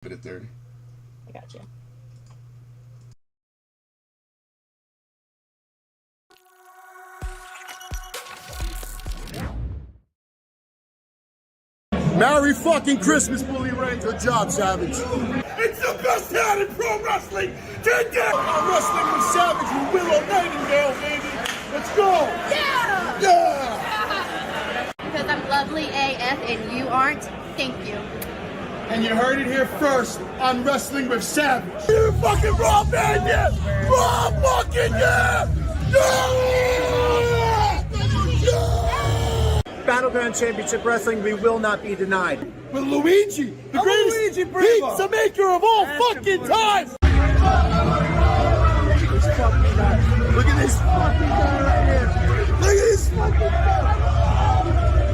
Bit at 30. I got you. Merry fucking Christmas, Bully Ray. Good job, Savage. It's the best hand in pro wrestling today! I'm wrestling with Savage with Willow Nightingale, baby. Let's go! Yeah! Yeah! Because I'm lovely AF and you aren't. Thank you. And you heard it here first on Wrestling with Savage. You fucking raw man, yeah! Raw fucking yeah! Yeah! Yeah! Battleground Championship Wrestling, we will not be denied. With Luigi, the greatest pizza maker of all fucking time! Look at this fucking guy right here! Look at this fucking guy!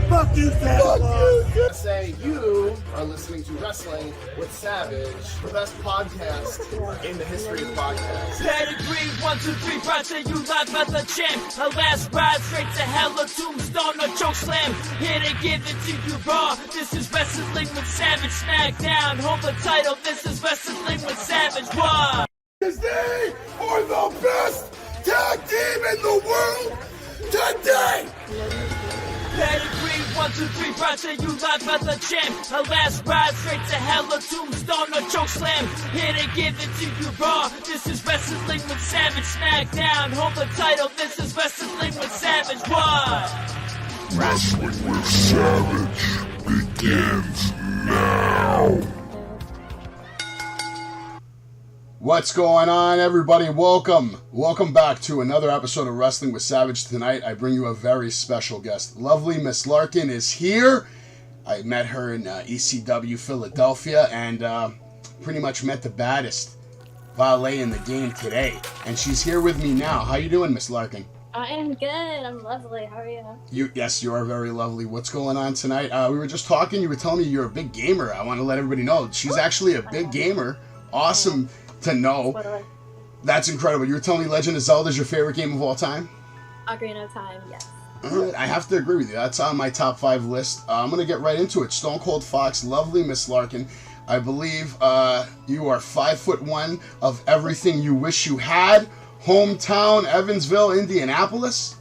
Fuck you, Savage! Fuck you! Say you are listening to Wrestling with Savage, the best podcast in the history of podcasts. Pedigree, 1, 2, 3, Roger, you live at the champ. A last ride straight to hell, a tombstone, a choke slam. Here to give it to you raw. This is Wrestling with Savage, Smackdown. Hold the title, this is Wrestling with Savage. What? Because they are the best tag team in the world today! Pedigree, 1, 2, 3, Roger, you live at the champ. A last ride straight to hell, a tombstone, a choke slam. Here to give it to you raw. This is Wrestling with Savage, Smackdown. Hold the title, this is Wrestling with Savage. What? Wrestling with Savage begins now. What's going on, everybody? Welcome back to another episode of Wrestling with Savage. Tonight I bring you a very special guest. Lovely Miss Larkin is here. I met her in ECW Philadelphia and pretty much met the baddest valet in the game today, and she's here with me now. How you doing, Miss Larkin? I am good. I'm lovely. How are you? Yes, you are very lovely. What's going on tonight? We were just talking. You were telling me you're a big gamer. I want to let everybody know she's actually a big gamer. Awesome to know. That's incredible. You were telling me Legend of Zelda is your favorite game of all time? Ocarina of Time, yes. Alright, I have to agree with you. That's on my top 5 list. I'm going to get right into it. Stone Cold Fox, lovely Miss Larkin. I believe you are 5'1" of everything you wish you had. Hometown, Evansville, Indianapolis?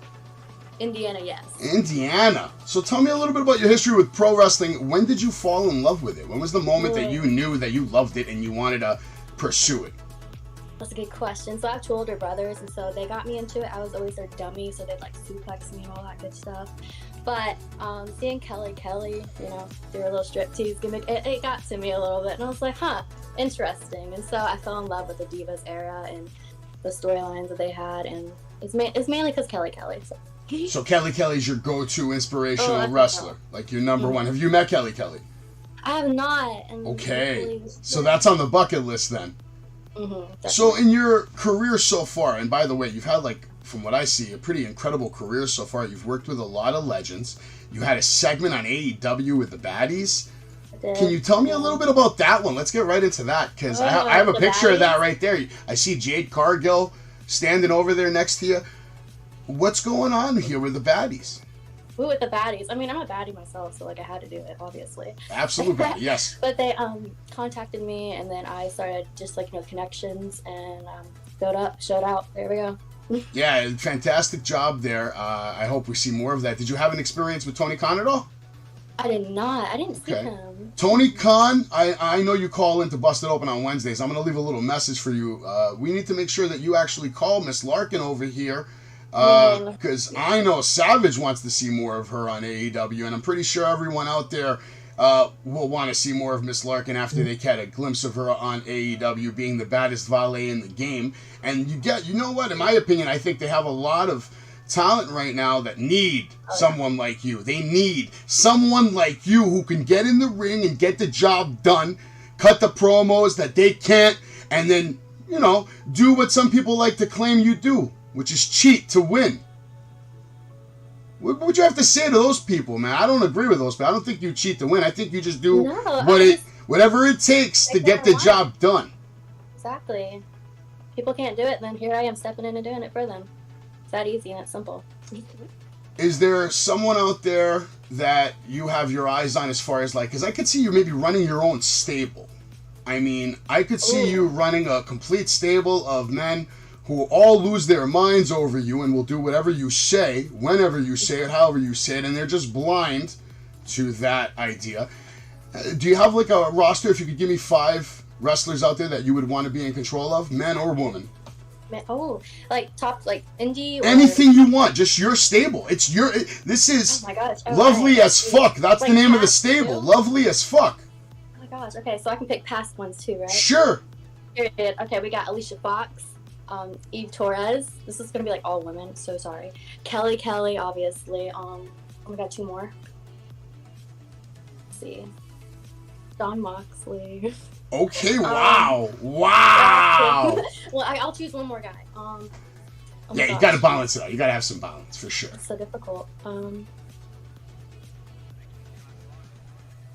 Indiana, yes. Indiana. So tell me a little bit about your history with pro wrestling. When did you fall in love with it? When was the moment that you knew that you loved it and you wanted to pursue it? That's a good question. So I have 2 older brothers, and so they got me into it. I was always their dummy, so they'd like suplex me and all that good stuff. But seeing Kelly, you know, do her little striptease gimmick, it got to me a little bit, and I was like, huh, interesting. And so I fell in love with the Divas era and the storylines that they had, and it's mainly because Kelly. So Kelly's your go-to inspirational wrestler, like your number one. Have you met Kelly? I have not. And okay, so that's on the bucket list then. Mm-hmm, so in your career so far, and by the way, you've had, like, from what I see, a pretty incredible career so far. You've worked with a lot of legends. You had a segment on AEW with the baddies. Can you tell me a little bit about that one? Let's get right into that, because I have a picture of that right there. I see Jade Cargill standing over there next to you. What's going on here with the baddies? Ooh, with the baddies. I mean, I'm a baddie myself, so like I had to do it, obviously. Absolutely, yes. But they contacted me, and then I started just like, you know, connections, and showed out. There we go. Yeah, fantastic job there. I hope we see more of that. Did you have an experience with Tony Khan at all? I did not. I didn't see him. Tony Khan, I know you call in to Bust It Open on Wednesdays. I'm going to leave a little message for you. We need to make sure that you actually call Miss Larkin over here, because I know Savage wants to see more of her on AEW, and I'm pretty sure everyone out there will want to see more of Miss Larkin after they get a glimpse of her on AEW being the baddest valet in the game. And you know what, in my opinion, I think they have a lot of talent right now that need someone like you. They need someone like you who can get in the ring and get the job done, cut the promos that they can't, and then, you know, do what some people like to claim you do, which is cheat to win. What would you have to say to those people, man? I don't agree with those people. I don't think you cheat to win. I think you just do whatever it takes to get the job done. Exactly. People can't do it, then here I am stepping in and doing it for them. It's that easy and it's simple. Is there someone out there that you have your eyes on as far as, like, because I could see you maybe running your own stable. I mean, I could see you running a complete stable of men who all lose their minds over you and will do whatever you say, whenever you say it, however you say it, and they're just blind to that idea. Do you have like a roster, if you could give me 5 wrestlers out there that you would want to be in control of, men or women? Like top, like indie? Or... Anything you want, just your stable. It's your, this is oh my gosh. Lovely as fuck. That's like the name of the stable. Too? Lovely as fuck. Oh my gosh, okay, so I can pick past ones too, right? Sure. Period. Okay, we got Alicia Fox, Eve Torres. This is gonna be like all women, so sorry. Kelly, obviously. We got 2 more. Let's see. Don Moxley. Okay, wow. Wow. Well, I'll choose one more guy. Oh yeah, you gotta balance it out. You gotta have some balance, for sure. It's so difficult.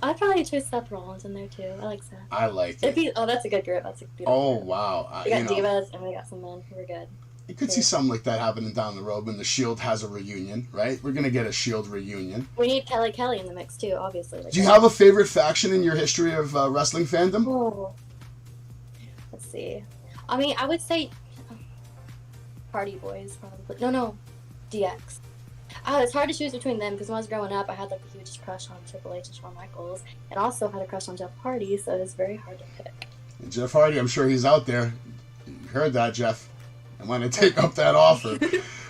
I'd probably choose Seth Rollins in there too. I like Seth. I like it. That's a good group. That's a beautiful group. Wow. We got divas and we got some men. We're good. You could see something like that happening down the road when the Shield has a reunion, right? We're gonna get a Shield reunion. We need Kelly in the mix too, obviously. Do you have a favorite faction in your history of wrestling fandom? Oh. Let's see. I mean, I would say Party Boys, probably. No, DX. It's hard to choose between them because when I was growing up, I had like a huge crush on Triple H and Shawn Michaels, and also had a crush on Jeff Hardy, so it was very hard to pick. And Jeff Hardy, I'm sure he's out there. You heard that, Jeff. I want to take up that offer.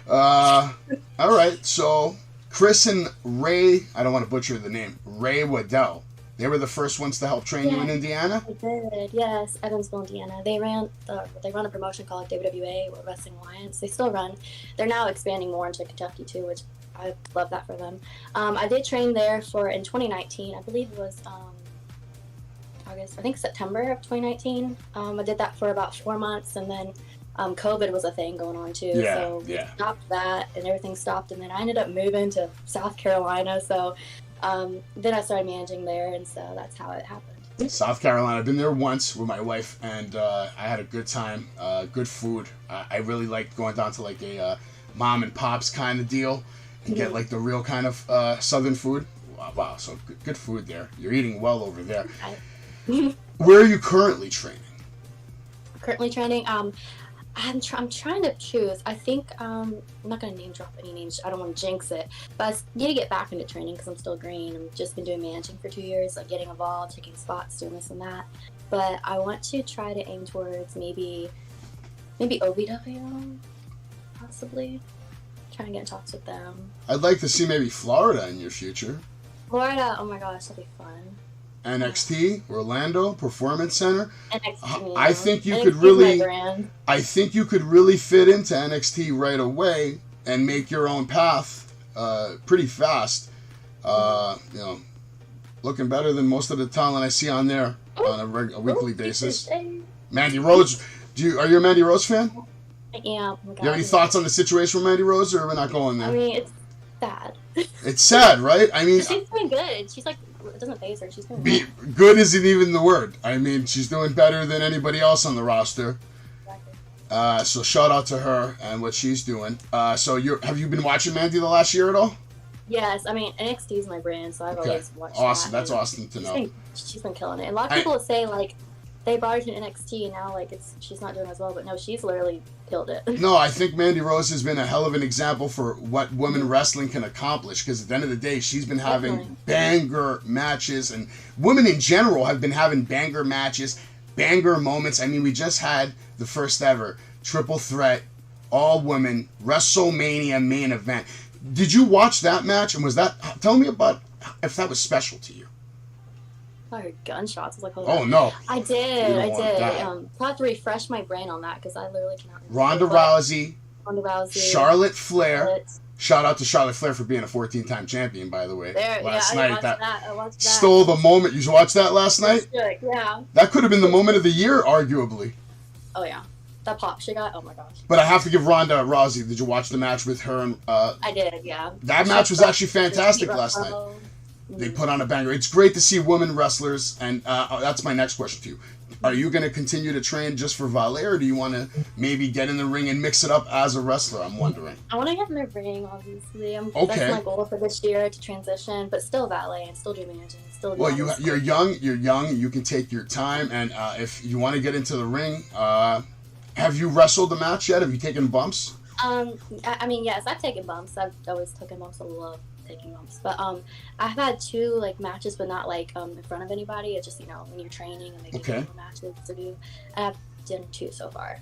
All right, so Chris and Ray, I don't want to butcher the name, Ray Waddell. They were the first ones to help train you in Indiana? I did, yes, Evansville, Indiana. They run a promotion called WWA, or Wrestling Alliance. They still run. They're now expanding more into Kentucky too, which I love that for them. I did train there in 2019. I believe it was September of 2019. I did that for about 4 months, and then COVID was a thing going on too, so we stopped that, and everything stopped, and then I ended up moving to South Carolina, so then I started managing there, and so that's how it happened. South Carolina, I've been there once with my wife, and I had a good time, good food. I really liked going down to like a mom and pop's kind of deal, and get like the real kind of southern food. Wow, so good food there. You're eating well over there. Where are you currently training? Currently training, I'm trying to choose. I think I'm not going to name drop any names. I don't want to jinx it. But I need to get back into training because I'm still green. I've just been doing managing for 2 years, like getting involved, taking spots, doing this and that. But I want to try to aim towards maybe OVW, possibly. Try and get in talks with them. I'd like to see maybe Florida in your future. Florida, oh my gosh, that'd be fun. NXT, Orlando, Performance Center. NXT, I think you NXT's could really, my brand. I think you could really fit into NXT right away and make your own path pretty fast. Looking better than most of the talent I see on there on a weekly basis. Mandy Rose, are you a Mandy Rose fan? I am. Oh my God. Do you have any thoughts on the situation with Mandy Rose, or we're not going there? I mean, it's sad. It's sad, right? I mean, she's doing good. She's like, it doesn't faze her. She's doing good. Good isn't even the word. I mean, she's doing better than anybody else on the roster. Exactly. So shout out to her and what she's doing. So have you been watching Mandy the last year at all? Yes, I mean NXT is my brand, so I've always watched. Awesome, that. That's awesome to know. She's been killing it. And a lot of people say like they brought her to NXT and now like she's not doing as well, but no, she's literally killed it. No, I think Mandy Rose has been a hell of an example for what women wrestling can accomplish, because at the end of the day, she's been having banger matches, and women in general have been having banger matches, banger moments. I mean, we just had the first ever triple threat, all women WrestleMania main event. Did you watch that match? And tell me about if that was special to you. I heard gunshots. I was like, oh no. I did. I'll have to refresh my brain on that because I literally cannot Ronda remember. Rousey, Charlotte Flair. Shout out to Charlotte Flair for being a 14-time champion, by the way. Last night. I watched that. Stole the moment. You watched that last night? Yeah. That could have been the moment of the year, arguably. Oh yeah. That pop she got, oh my gosh. But I have to give Ronda Rousey. Did you watch the match with her and I did, yeah. That match was actually fantastic last night. They put on a banger. It's great to see women wrestlers, and that's my next question to you. Are you going to continue to train just for valet, or do you want to maybe get in the ring and mix it up as a wrestler? I'm wondering. I want to get in the ring, obviously. Okay. That's my goal for this year, to transition, but still valet and still do managing. Still do You're young. You can take your time, and if you want to get into the ring, have you wrestled a match yet? Have you taken bumps? I mean, yes, I've taken bumps. I've always taken bumps. I love taking bumps. But I've had 2 like matches, but not like in front of anybody. It's just, you know, when you're training and they give you matches to do. I've done 2 so far.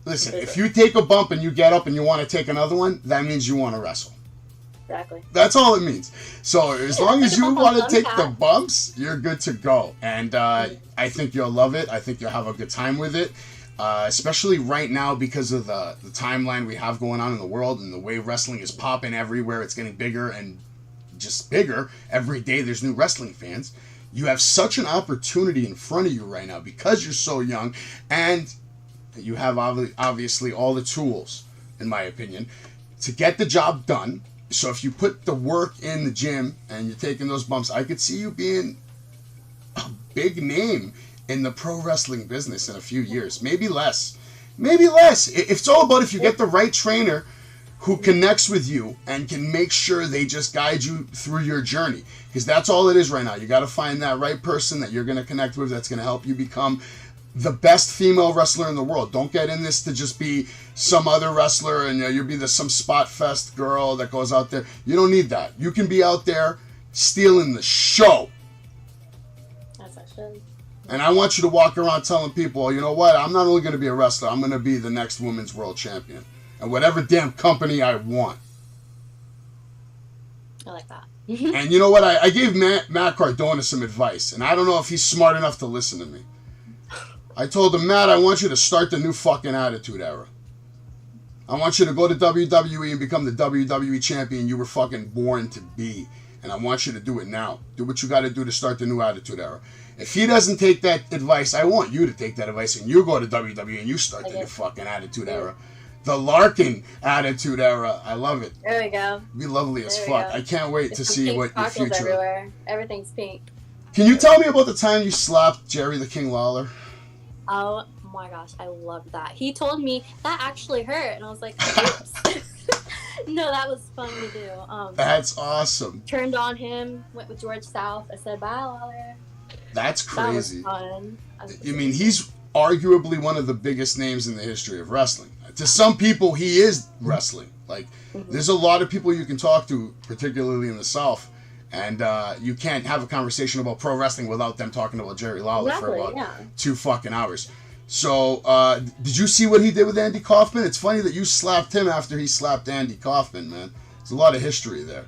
Listen, if you take a bump and you get up and you want to take another one, that means you want to wrestle. Exactly. That's all it means. So as long as you want to take the bumps, you're good to go. And I think you'll love it. I think you'll have a good time with it. Especially right now because of the timeline we have going on in the world and the way wrestling is popping everywhere. It's getting bigger and just bigger. Every day there's new wrestling fans. You have such an opportunity in front of you right now because you're so young, and you have obviously all the tools, in my opinion, to get the job done. So if you put the work in the gym and you're taking those bumps, I could see you being a big name in the pro wrestling business in a few years. Maybe less. It's all about if you get the right trainer who connects with you and can make sure they just guide you through your journey. Because that's all it is right now. You got to find that right person that you're going to connect with that's going to help you become the best female wrestler in the world. Don't get in this to just be some other wrestler and you'll be some spot fest girl that goes out there. You don't need that. You can be out there stealing the show. That's actually. And I want you to walk around telling people, you know what, I'm not only going to be a wrestler, I'm going to be the next women's world champion. And whatever damn company I want. I like that. And you know what, I gave Matt Cardona some advice, and I don't know if he's smart enough to listen to me. I told him, Matt, I want you to start the new fucking Attitude Era. I want you to go to WWE and become the WWE champion you were fucking born to be. And I want you to do it now. Do what you got to do to start the new Attitude Era. If he doesn't take that advice, I want you to take that advice and you go to WWE and you start the new fucking Attitude Era. The Larkin Attitude Era. I love it. There we go. Be lovely as fuck. I can't wait to see what your future. Everywhere. Everything's pink. Can you tell me about the time you slapped Jerry the King Lawler? Oh my gosh, I loved that. He told me that actually hurt, and I was like, oops. No, that was fun to do. That's awesome. Turned on him, went with George South. I said, bye, Lawler. That's crazy. That was fun. I mean, he's arguably one of the biggest names in the history of wrestling. To some people, he is wrestling. Like, there's a lot of people you can talk to, particularly in the South, and you can't have a conversation about pro wrestling without them talking about Jerry Lawler for about 2 fucking hours. So, did you see what he did with Andy Kaufman? It's funny that you slapped him after he slapped Andy Kaufman, man. There's a lot of history there.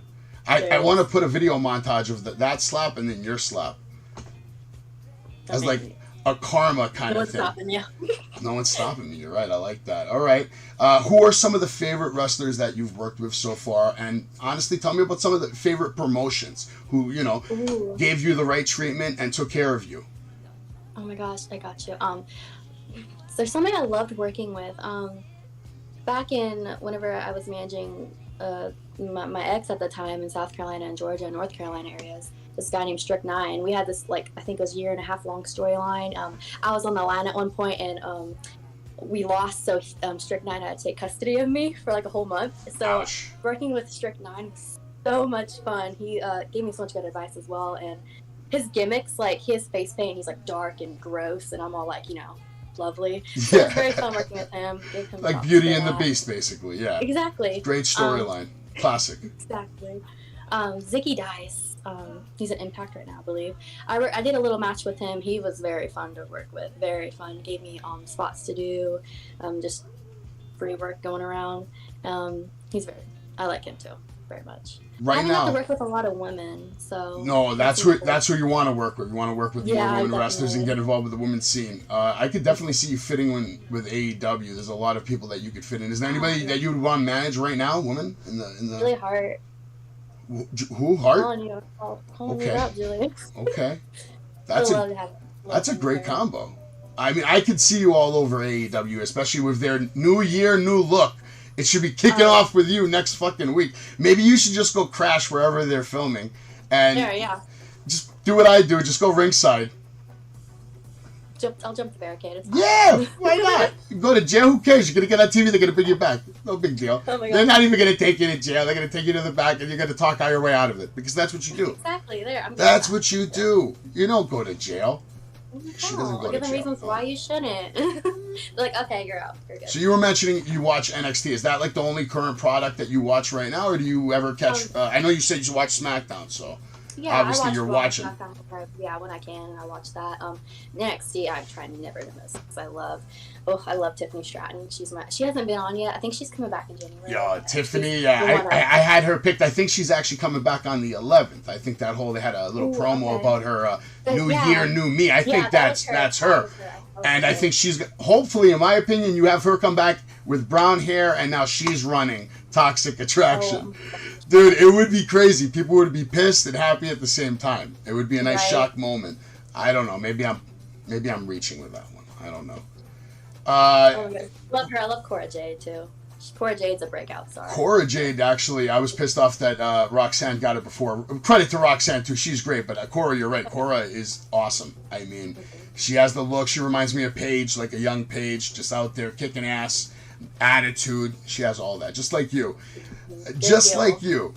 I want to put a video montage of that slap and then your slap. As like a karma kind of thing. Stopping you. No one's stopping me. You're right. I like that. All right. Who are some of the favorite wrestlers that you've worked with so far? And honestly, tell me about some of the favorite promotions who, gave you the right treatment and took care of you. Oh my gosh, I got you. There's somebody I loved working with. Back in whenever I was managing my ex at the time in South Carolina and Georgia and North Carolina areas, this guy named Strict 9. We had this, I think it was 1.5 year long storyline. I was on the line at one point and we lost, so Strict 9 had to take custody of me for a whole month. So working with Strict 9 was so much fun. He gave me so much good advice as well, and his gimmicks, he has face paint, he's dark and gross, and I'm all lovely. So it was very fun working with him. Gave him like Beauty and the Beast, basically, yeah. Exactly. Great storyline. Classic. Exactly. Zicky Dice. He's an Impact right now, I believe. I did a little match with him. He was very fun to work with. Very fun. Gave me spots to do. Just free work going around. I like him too, very much. Right now, I have to work with a lot of women, so. No, that's who you want to work with. You want to work with more women wrestlers and get involved with the women's scene. I could definitely see you fitting in with AEW. There's a lot of people that you could fit in. Is there anybody that you would want to manage right now, women in the? Really Hart. Who? Hart? Calling you up, Julie. Okay, that's a great combo. I mean, I could see you all over AEW, especially with their new year, new look. It should be kicking off with you next fucking week. Maybe you should just go crash wherever they're filming and just do what I do. Just go ringside. I'll jump the barricade. It's fine. Yeah, why not? You go to jail, who cares? You're going to get on TV, they're going to bring you back. No big deal. Oh my God. They're not even going to take you to jail. They're going to take you to the back, and you're going to talk your way out of it, because that's what you do. Exactly. There. That's what you do. You don't go to jail. She doesn't go to Give them jail. reasons why you shouldn't. Like, okay, you're out. You're good. So you were mentioning you watch NXT. Is that like the only current product that you watch right now, or do you ever catch? I know you said you watch SmackDown, so Yeah, obviously you're watching. Yeah, when I can, I watch that. NXT, I try never to miss because I love Tiffany Stratton. She hasn't been on yet. I think she's coming back in January. Yeah, Tiffany. Yeah, I had her picked. I think she's actually coming back on the 11th. I think they had a little promo about her new year, new me. I think that's her. And I think she's hopefully, in my opinion, you have her come back with brown hair, and now she's running Toxic Attraction. Dude, it would be crazy. People would be pissed and happy at the same time. It would be a nice shock moment. I don't know. Maybe I'm reaching with that one. I don't know. Love her. I love Cora Jade too. Cora Jade's a breakout star. Cora Jade, actually, I was pissed off that Roxanne got it before. Credit to Roxanne too. She's great, but Cora, you're right. Cora is awesome. I mean, she has the look. She reminds me of Paige, like a young Paige, just out there kicking ass, attitude. She has all that, just like you. Just like you.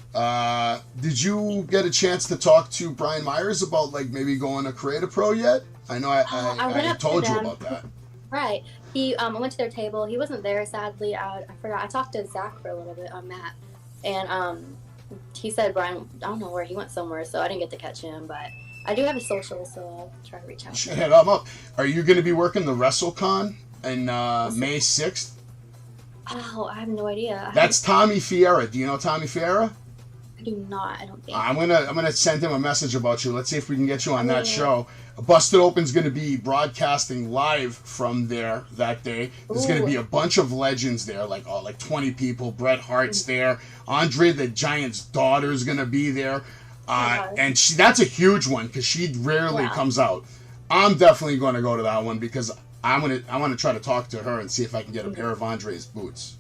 Did you get a chance to talk to Brian Myers about like maybe going to Create a Pro yet? I know I told you about that. Right. I went to their table. He wasn't there, sadly. I forgot. I talked to Zach for a little bit on Matt, and he said Brian. I don't know where he went somewhere, so I didn't get to catch him. But I do have a social, so I'll try to reach out. Shit, head up. Are you going to be working the WrestleCon in May 6th? Oh, I have no idea. That's Tommy Fiera. Do you know Tommy Fiera? I do not. I don't think. I'm gonna send him a message about you. Let's see if we can get you on that show. Busted Open's going to be broadcasting live from there that day. There's going to be a bunch of legends there, like 20 people. Bret Hart's there. Andre the Giant's daughter is going to be there. And that's a huge one because she rarely comes out. I'm definitely going to go to that one because I want to try to talk to her and see if I can get a pair of Andre's boots.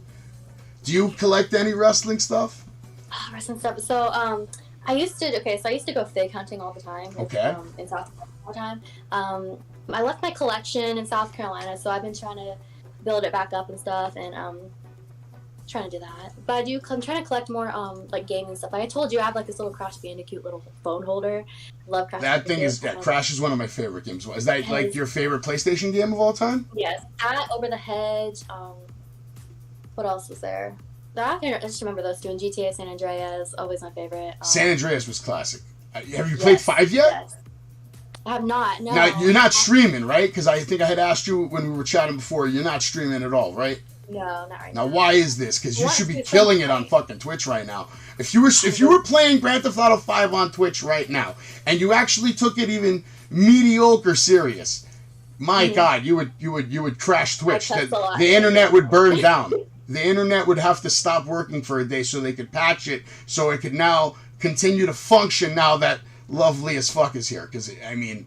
Do you collect any wrestling stuff? Wrestling stuff. So, I used to go fig hunting all the time. Okay. In South Carolina all the time. I left my collection in South Carolina, so I've been trying to build it back up and stuff, and trying to do that. But I'm trying to collect more like gaming stuff. Like I told you, I have like this little Crash Bandicoot little phone holder. Love Crash. That thing is Crash is one of my favorite games. Is that like your favorite PlayStation game of all time? Yes. Over the Hedge. What else was there? I just remember those two. And GTA San Andreas, always my favorite. San Andreas was classic. Have you played 5 yet? Yes. I have not. No. Now you're not streaming, right? Because I think I had asked you when we were chatting before. You're not streaming at all, right? No, not right now. Now why is this? Because you should be killing it on fucking Twitch right now. If you were playing Grand Theft Auto 5 on Twitch right now, and you actually took it even mediocre serious, my God, you would crash Twitch. The internet would burn down. The internet would have to stop working for a day so they could patch it so it could now continue to function now that Lovely as fuck is here. Because, I mean,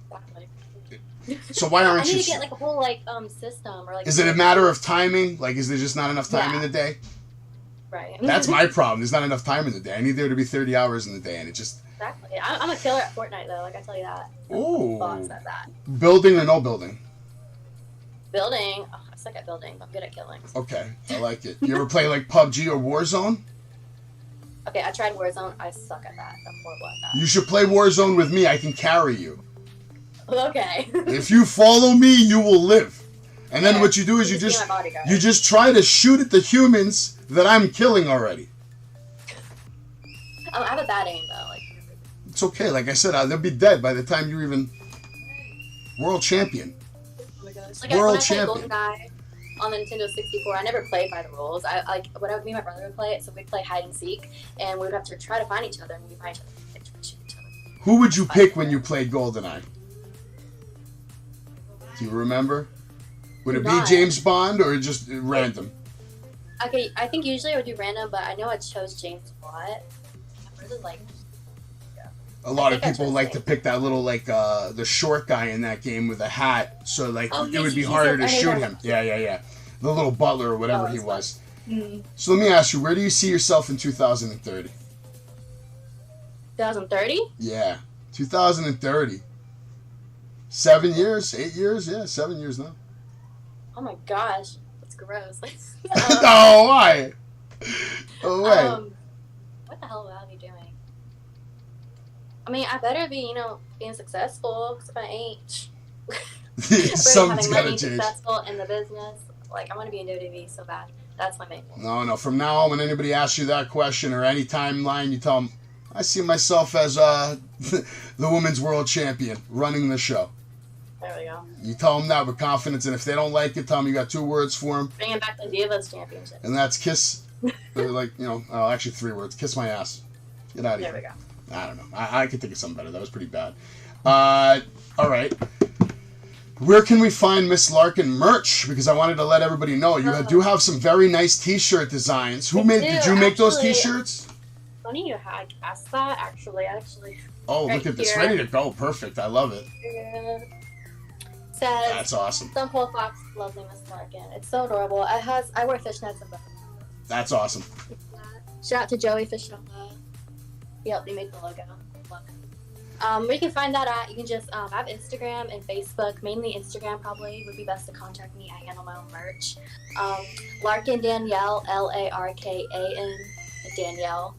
so why aren't you... I need to get like a whole system. Or, is it a matter of timing? Like, is there just not enough time in the day? Right. That's my problem. There's not enough time in the day. I need there to be 30 hours in the day, and it just... Exactly. I'm a killer at Fortnite, though. Like, I tell you that. Ooh. Boss at that. Building or no building? Building. Oh, I suck at building. I'm good at killing. Okay, I like it. You ever play like PUBG or Warzone? Okay, I tried Warzone. I suck at that. I'm horrible at that. You should play Warzone with me. I can carry you. Okay. If you follow me, you will live. And then what you do is you just try to shoot at the humans that I'm killing already. I have a bad aim though. It's okay. Like I said, they'll be dead by the time you're even world champion. Oh my gosh. Like world champion. Goodguy on the Nintendo 64, I never played by the rules. Me and my brother would play it, so we'd play hide and seek, and we would have to try to find each other, and we'd find each other, shoot each other. Who would you pick when you played GoldenEye? Do you remember? Would it be James Bond or just random? Okay, I think usually I would do random, but I know I chose James Bond. I really like. A lot of people like to pick that little the short guy in that game with a hat, so it would be harder to shoot him. Yeah. The little butler or whatever he was. Mm-hmm. So let me ask you, where do you see yourself in 2030? 2030? Yeah, 2030. 7 years, 8 years, yeah, 7 years now. Oh my gosh, that's gross. Oh, why? Oh, wait. What the hell will I be doing? I mean, I better be, being successful, because if I ain't, Something's having money, gotta change. successful in the business, like, I want to be in WWE so bad. That's my main goal. No. From now on, when anybody asks you that question or any timeline, you tell them, I see myself as the women's world champion running the show. There we go. You tell them that with confidence, and if they don't like it, tell them you got 2 words for them. Bringing back the Divas Championship. And that's kiss, actually 3 words. Kiss my ass. Get out of here. There we go. I don't know. I could think of something better. That was pretty bad. All right. Where can we find Miss Larkin merch? Because I wanted to let everybody know you do have some very nice T-shirt designs. Did you make those T-shirts? Funny you had asked that. Actually. Oh, right look at this, here. ready to go. Perfect. I love it. Says, That's awesome. Some Pole Fox, lovely Miss Larkin. It's so adorable. I wear fishnets and both. That's awesome. Shout out to Joey Fishella. He helped me make the logo. Where you can find that at, you can just have Instagram and Facebook. Mainly Instagram probably would be best to contact me. I handle my own merch. Larkandanielle, Larkan Danielle.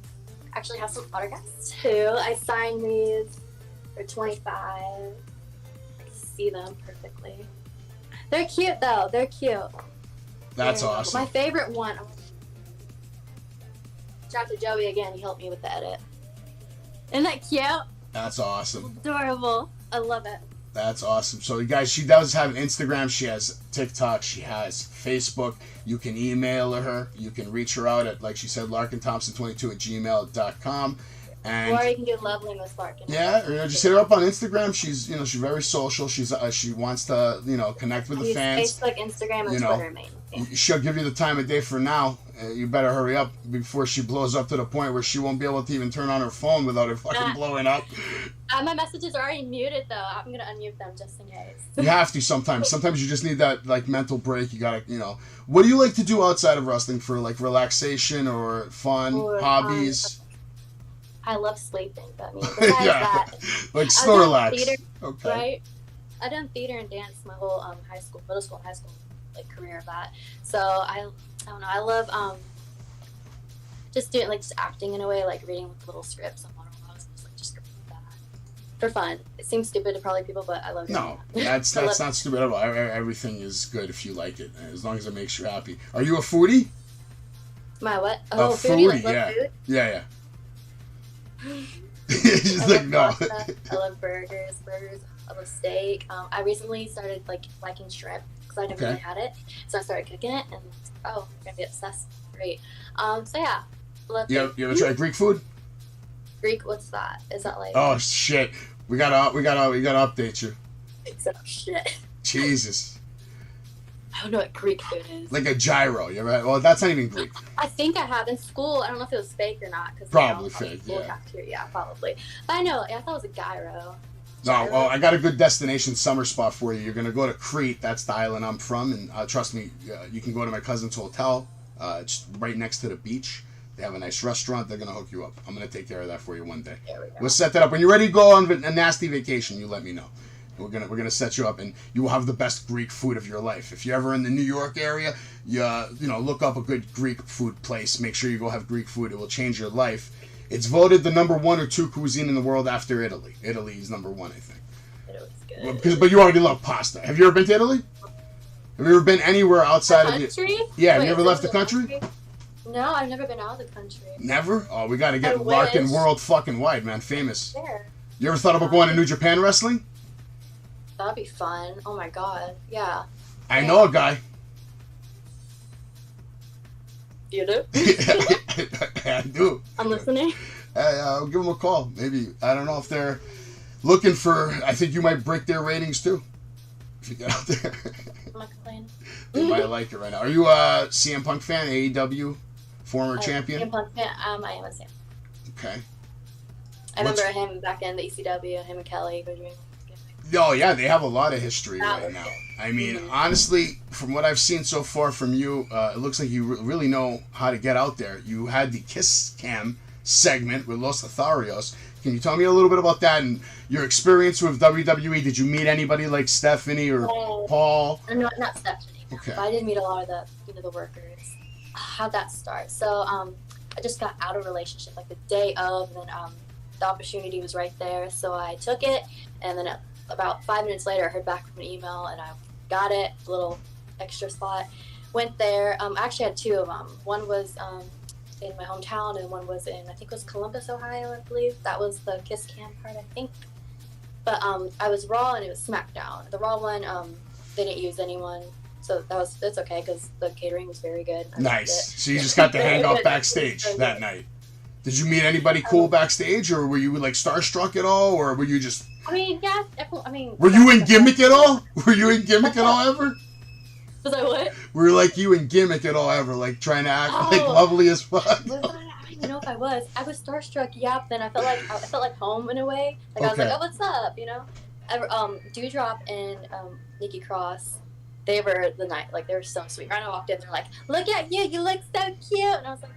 Actually have some autographs too. I signed these for $25. I can see them perfectly. They're cute though. They're cute. That's awesome. My favorite one. Shout out to Joey again. He helped me with the edit. Isn't that cute? That's awesome. Adorable. I love it. That's awesome. So, you guys, she does have an Instagram. She has TikTok. She has Facebook. You can email her. You can reach her out at, like she said, larkinthompson22@gmail.com. Or you can do Lovely Miss Larkin. Yeah, just hit her up on Instagram. She's, she's very social. She wants to, connect with the fans. Facebook, Instagram, and Twitter mainly. She'll give you the time of day for now. You better hurry up before she blows up to the point where she won't be able to even turn on her phone without it fucking blowing up. My messages are already muted though. I'm gonna unmute them just in case. You have to sometimes. Sometimes you just need that mental break. You gotta, What do you like to do outside of wrestling for relaxation or fun, hobbies? I love sleeping. But besides that, like Snorlax. Theater, okay. Right. I've done theater and dance my whole middle school, high school career of that. So I don't know. I love just doing just acting in a way, like reading little scripts and monologues, just that for fun. It seems stupid to probably people, but I love it. No, that's not stupid at all. Everything is good if you like it, as long as it makes you happy. Are you a foodie? My what? Oh, foodie. Yeah. Food? Yeah. She's like, no. Pasta. I love burgers. I love steak. I recently started liking shrimp because I never really had it, so I started cooking it, and I'm gonna be obsessed. Great. So yeah, love. You ever try Greek food? Greek? What's that? Is that like? Oh shit! We gotta update you. It's shit. Jesus. I don't know what Greek food is. Like a gyro, you're right. Well, that's not even Greek. I think I have in school. I don't know if it was fake or not. Probably fake, yeah. Yeah, probably. But I know. I thought it was a gyro. No, well, I got a good destination summer spot for you. You're gonna go to Crete. That's the island I'm from, and trust me, you can go to my cousin's hotel. It's right next to the beach. They have a nice restaurant. They're gonna hook you up. I'm gonna take care of that for you one day. We'll set that up. When you're ready to go on a nasty vacation, you let me know. We're gonna set you up, and you will have the best Greek food of your life. If you're ever in the New York area, you look up a good Greek food place. Make sure you go have Greek food. It will change your life. It's voted the number 1 or 2 cuisine in the world after Italy. Italy is number 1, I think. Good. But you already love pasta. Have you ever been to Italy? Have you ever been anywhere outside of the country? Yeah, have you ever left the country? No, I've never been out of the country. Never? Oh, we gotta get Larkin world fucking wide, man. Famous. There. You ever thought about going to New Japan Wrestling? That'd be fun. Oh my god. Yeah. I know a guy. You do? I do. I'm listening. Hey, I'll give them a call. Maybe, I don't know if they're looking for, I think you might break their ratings too. If you get out there. I'm not complaining. They might like it right now. Are you a CM Punk fan? AEW? Former champion? CM Punk fan. I am a CM. Okay. I remember him back in the ECW, him and Kelly. Oh, yeah, they have a lot of history right now. I mean, honestly, from what I've seen so far from you, it looks like you really know how to get out there. You had the Kiss Cam segment with Los Lotharios. Can you tell me a little bit about that and your experience with WWE? Did you meet anybody like Stephanie or Paul? No, not Stephanie. Okay. But I did meet a lot of the workers. How'd that start? So I just got out of a relationship like the day of, and then the opportunity was right there, so I took it, and then about 5 minutes later I heard back from an email, and I got it, a little extra spot. Went there. I actually had two of them. One was in my hometown, and one was in, I think it was Columbus, Ohio, I believe. That was the Kiss Cam part, I think. But I was Raw, and it was SmackDown. The Raw one, they didn't use anyone, so that's okay, because the catering was very good. Nice. So you just got to hang out backstage that night. Did you meet anybody cool backstage, or were you like starstruck at all, or were you just... I mean, yeah, Were you in gimmick at all? Were you in gimmick at all ever? Was I what? Were like you in gimmick at all ever? Like trying to act like lovely as fuck? I don't even know if I was. I was starstruck, yeah, but then I felt like home in a way. Like I was like, oh, what's up, you know? Dewdrop and Nikki Cross, they were the night, like they were so sweet. When I walked in, they're like, look at you, you look so cute. And I was like,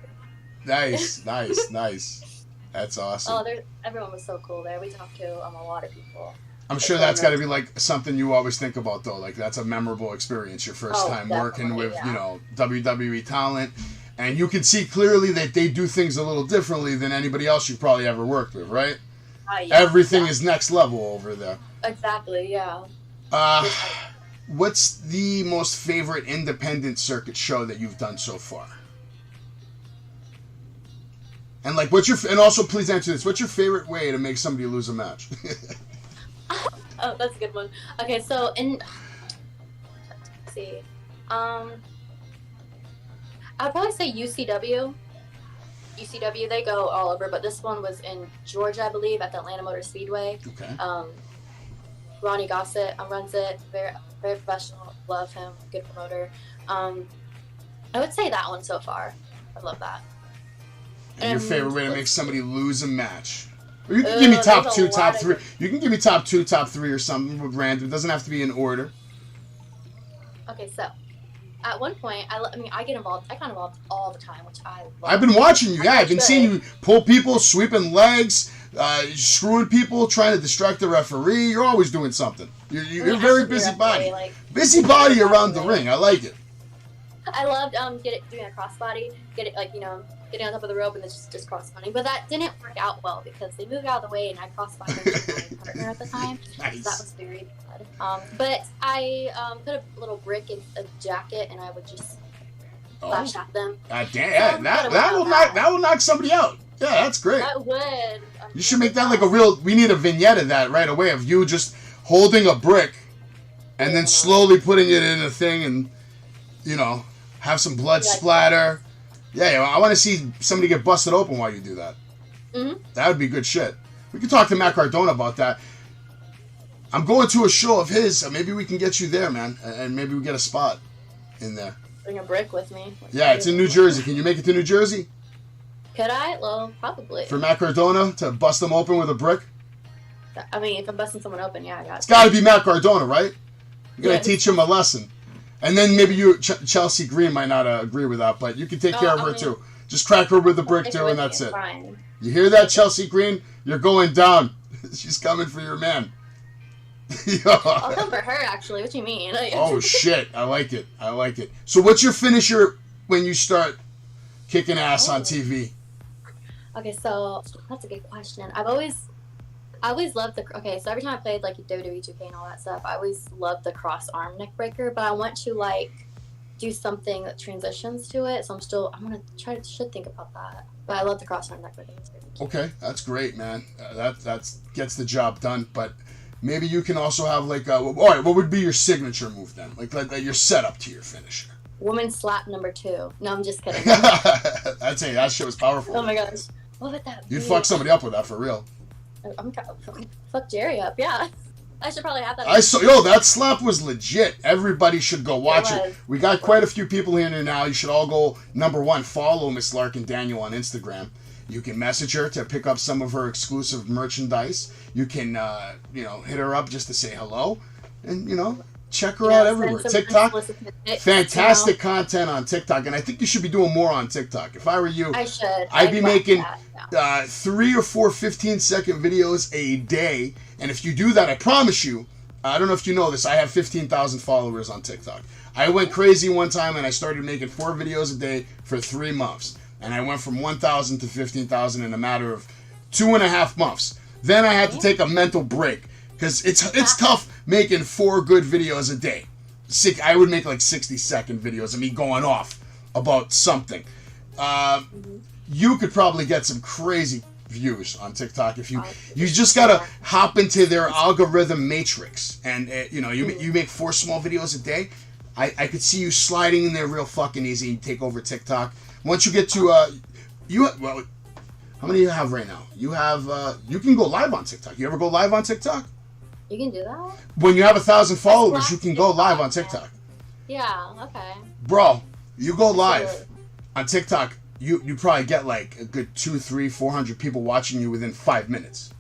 Nice. That's awesome. Oh, everyone was so cool there. We talked to a lot of people. I'm sure that's got to be like something you always think about, though. Like that's a memorable experience, your first time working with, WWE talent. And you can see clearly that they do things a little differently than anybody else you probably ever worked with, right? Everything is next level over there. Exactly, yeah. What's the most favorite independent circuit show that you've done so far? And like, and also please answer this. What's your favorite way to make somebody lose a match? Oh, that's a good one. Okay, so let's see. I'd probably say UCW. UCW, they go all over, but this one was in Georgia, I believe, at the Atlanta Motor Speedway. Okay. Ronnie Gossett runs it. Very, very professional. Love him. Good promoter. I would say that one so far. I love that. And your favorite way to make somebody lose a match? Or you can give me top 2, top 3. You can give me top 2, top 3 or something with random. It doesn't have to be in order. Okay, so at one point, I get involved. I got involved all the time, which I love. I've been watching you. Yeah, I've been seeing you pull people, sweeping legs, screwing people, trying to distract the referee. You're always doing something. You're a very busybody. Busybody around the ring. I like it. I loved doing a crossbody. Getting on top of the rope and just cross-body. But that didn't work out well because they moved out of the way and I cross-bodied my partner at the time. Nice. So that was very bad. But I put a little brick in a jacket and I would just flash at them. Damn, that will knock somebody out. Yeah, that's great. That would. You should make that like we need a vignette of that right away, of you just holding a brick and then slowly putting it in a thing and, have some blood splatter. Yeah, I want to see somebody get busted open while you do that. Mm-hmm. That would be good shit. We can talk to Matt Cardona about that. I'm going to a show of his. So maybe we can get you there, man. And maybe we get a spot in there. Bring a brick with me. Yeah, it's in New Jersey. Can you make it to New Jersey? Could I? Well, probably. For Matt Cardona to bust them open with a brick? I mean, if I'm busting someone open, yeah, I got it. It's got to be Matt Cardona, right? You're going to teach him a lesson. And then maybe Chelsea Green might not agree with that, but you can take care of her too. Just crack her with the brick too, and that's it. Fine. You hear that, Chelsea Green? You're going down. She's coming for your man. I'll come for her, actually. What do you mean? Oh, shit. I like it. So what's your finisher when you start kicking ass on TV? Okay, so that's a good question. I always loved so every time I played like WWE 2K and all that stuff, I always loved the cross arm neck breaker, but I want to do something that transitions to it, so I'm gonna should think about that. But I love the cross arm neck breaker. Okay, that's great, man. That gets the job done, but maybe you can also have all right, what would be your signature move then? Like your setup to your finisher. Woman slap number 2. No, I'm just kidding. That shit was powerful. Oh my gosh. What would that be? You'd fuck somebody up with that for real. I'm fuck Jerry up, yeah. I should probably have that. That slap was legit. Everybody should go watch it. We got quite a few people in here now. You should all go, number 1, follow Miss Larkandanielle on Instagram. You can message her to pick up some of her exclusive merchandise. You can, hit her up just to say hello. And, Check her out everywhere. TikTok, fantastic you know? content on TikTok, and I think you should be doing more on TikTok. If I were you, I should. I'd be making 3 or 4 15-second videos a day, and if you do that, I promise you, I don't know if you know this, I have 15,000 followers on TikTok. I went crazy one time, and I started making 4 videos a day for 3 months, and I went from 1,000 to 15,000 in a matter of 2.5 months. Then I had to take a mental break. Because it's tough making 4 good videos a day. I would make like 60-second videos of me going off about something. You could probably get some crazy views on TikTok if you just gotta hop into their algorithm matrix, and you make 4 small videos a day. I could see you sliding in there real fucking easy and take over TikTok. Once you get to how many do you have right now? You have you can go live on TikTok. You ever go live on TikTok? You can do that? When you have 1,000 followers, you can go live on TikTok. Yeah, okay. Bro, you go live on TikTok, you probably get like a good 200, 300, 400 people watching you within 5 minutes.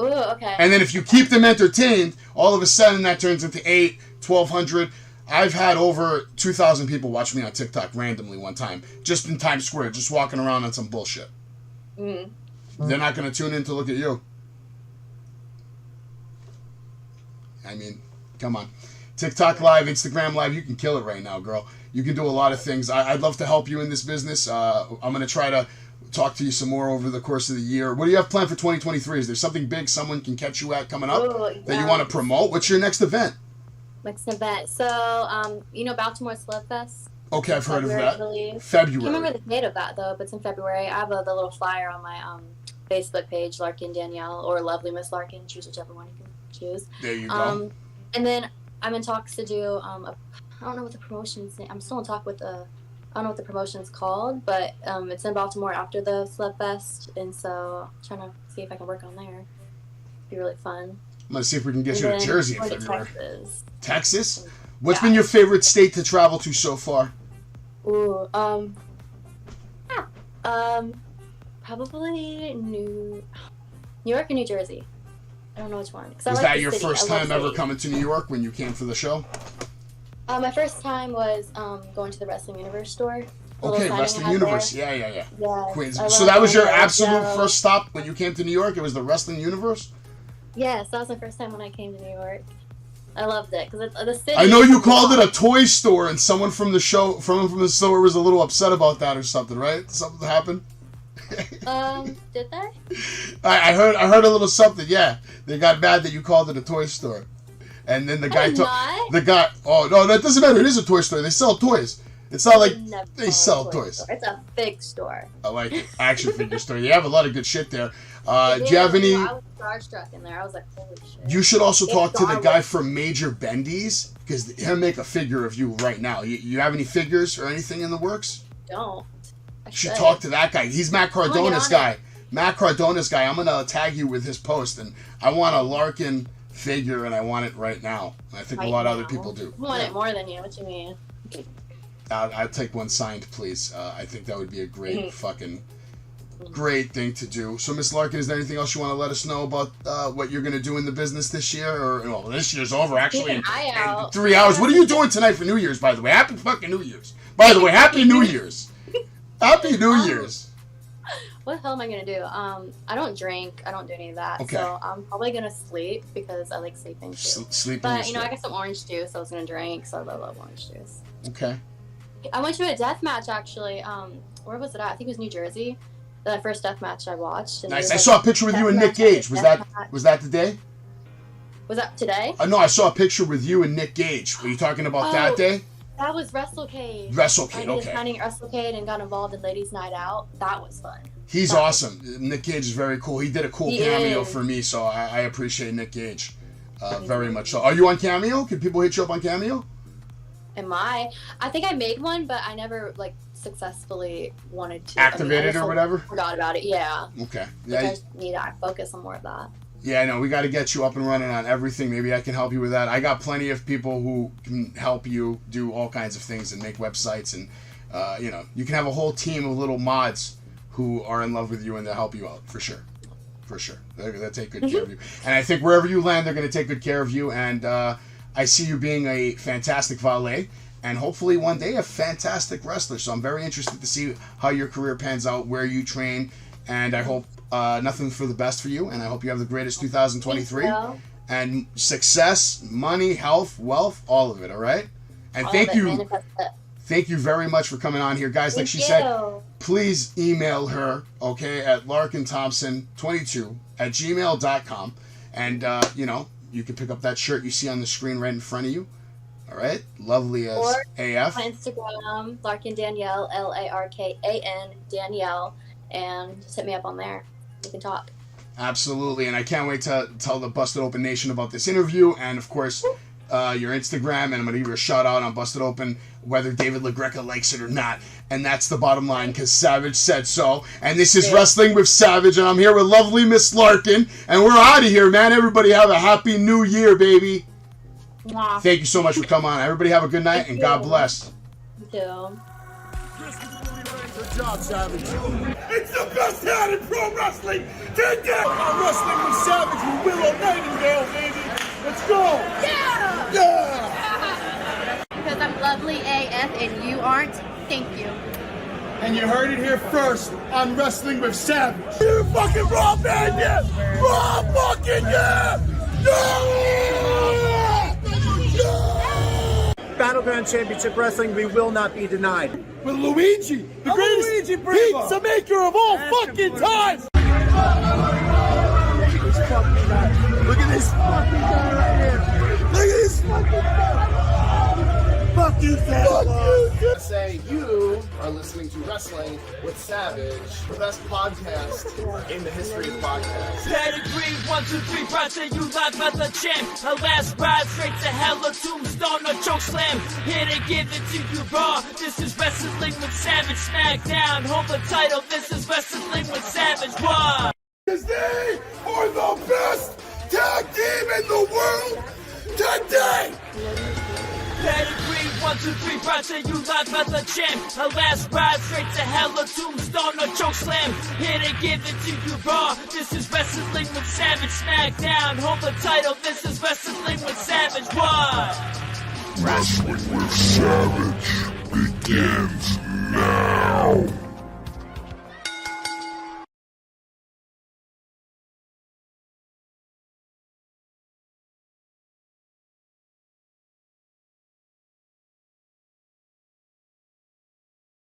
Ooh, okay. And then if you keep them entertained, all of a sudden that turns into 800, 1,200. I've had over 2,000 people watch me on TikTok randomly one time, just in Times Square, just walking around on some bullshit. They're not going to tune in to look at you. I mean, come on. TikTok Live, Instagram Live, you can kill it right now, girl. You can do a lot of things. I'd love to help you in this business. I'm going to try to talk to you some more over the course of the year. What do you have planned for 2023? Is there something big someone can catch you at coming up that you want to promote? What's your next event? Next event. So, Baltimore Slug Fest. Okay, I've heard of that. February. I can't remember the date of that, though, but it's in February. I have the little flyer on my Facebook page, Larkandanielle, or lovelymislarkan. Choose whichever one you can choose. There you go. And then I'm in talks to do I don't know what the promotion's name. I'm still in talk with I don't know what the promotion's called, but it's in Baltimore after the Slugfest, and so I'm trying to see if I can work on there. It'd be really fun. I'm gonna see if we can get you to Jersey in February. Texas? What's Yeah. been your favorite state to travel to so far? Ooh, probably New York and New Jersey. I don't know which one. Was that your first time ever coming to New York when you came for the show? My first time was going to the Wrestling Universe store. Okay, Wrestling Universe. Yeah. Yeah. Queens. So that was your absolute first stop when you came to New York? It was the Wrestling Universe? Yes, that was my first time when I came to New York. I loved it because the city. I know you called it a toy store, and someone from the store was a little upset about that or something, right? Something happened. Did they? I heard a little something. Yeah, they got mad that you called it a toy store, and then the guy oh no, that doesn't matter. It is a toy store. They sell toys. It's not like they sell toys. Store. It's a big store. I like it. Action figure store. You have a lot of good shit there. Do you have any? I was starstruck in there. I was like, holy shit. You should also talk to the guy from Major Bendy's, because he'll make a figure of you right now. You have any figures or anything in the works? Don't. You should talk to that guy. He's Matt Cardona's guy. Matt Cardona's guy. I'm gonna tag you with his post, and I want a Larkin figure, and I want it right now. I think a lot of other people do. I want it more than you. What you mean? I'll take one signed, please. I think that would be a great great thing to do. So, Miss Larkin, is there anything else you want to let us know about what you're going to do in the business this year? Or this year's over, actually, in 3 hours. What are you doing tonight for New Year's, by the way? Happy fucking New Year's. By the way, Happy New Year's. Happy New Year's. What the hell am I going to do? I don't drink. I don't do any of that. Okay. So I'm probably going to sleep because I like sleeping too. But, I got some orange juice I was going to drink, so I love orange juice. Okay. I went to a death match, actually. Where was it at? I think it was New Jersey. The first death match I watched. Nice. I saw a picture with you and Nick Gage. Was that the day? Was that today? No, I saw a picture with you and Nick Gage. Were you talking about that day? That was WrestleCade. WrestleCade, I did planning WrestleCade and got involved in Ladies Night Out. That was fun. He's awesome. Nick Gage is very cool. He did a cool cameo for me, so I appreciate Nick Gage very much. So, are you on Cameo? Can people hit you up on Cameo? Am I? I think I made one, but I never successfully wanted to activate it or whatever. Forgot about it. Yeah. Okay. Yeah. I just need to focus on more of that. Yeah, no, we got to get you up and running on everything. Maybe I can help you with that. I got plenty of people who can help you do all kinds of things and make websites, and you can have a whole team of little mods who are in love with you and they'll help you out for sure. For sure, they'll take good care of you. And I think wherever you land, they're going to take good care of you. And I see you being a fantastic valet, and hopefully one day a fantastic wrestler. So I'm very interested to see how your career pans out, where you train, and I hope nothing for the best for you, and I hope you have the greatest 2023. And success, money, health, wealth, all of it, all right? And thank you. Thank you very much for coming on here. Guys, like she said, please email her, okay, at larkanthompson22@gmail.com. And, you know, you can pick up that shirt you see on the screen right in front of you. All right? Lovely as or AF. On Instagram, Larkandanielle, Larkan Danielle, and just hit me up on there. We can talk. Absolutely. And I can't wait to tell the Busted Open Nation about this interview. And, of course, your Instagram, and I'm going to give you a shout out on Busted Open, whether David LaGreca likes it or not. And that's the bottom line, because Savage said so. And this is Wrestling with Savage, and I'm here with lovely Miss Larkin, and we're out of here, man. Everybody have a happy new year, baby. Mwah. Thank you so much for coming on. Everybody have a good night, and God bless. You too. Good job, Savage. It's the best hand in pro wrestling today. I'm Wrestling with Savage with Willow Nightingale, baby. Let's go. Yeah! Yeah! Because I'm lovely AF and you aren't. Thank you. And you heard it here first on Wrestling with Savage. You fucking raw, man, yeah! Raw fucking yeah! Yeah! Yeah! Battleground Championship Wrestling, we will not be denied. With Luigi, the greatest pizza maker of all fucking time! Look at this fucking guy right here! Look at this fucking guy! Fuck you, Savage! Fuck you! Say you are listening to Wrestling with Savage, the best podcast in the history of podcasts. Pedigree, 1, 2, 3, Roger, you live by the champ. A last ride straight to hell, a tombstone, a choke slam. Here to give it to you raw. This is Wrestling with Savage, Smackdown. Hold the title, this is Wrestling with Savage. What? Because they are the best tag team in the world today! Pedigree, 1, 2, 3, Roger, you live by the champ. A last ride straight to hell, a tombstone, a choke slam. Here to give it to you raw. This is Wrestling with Savage, Smackdown. Hold the title, this is Wrestling with Savage. What? Wrestling with Savage begins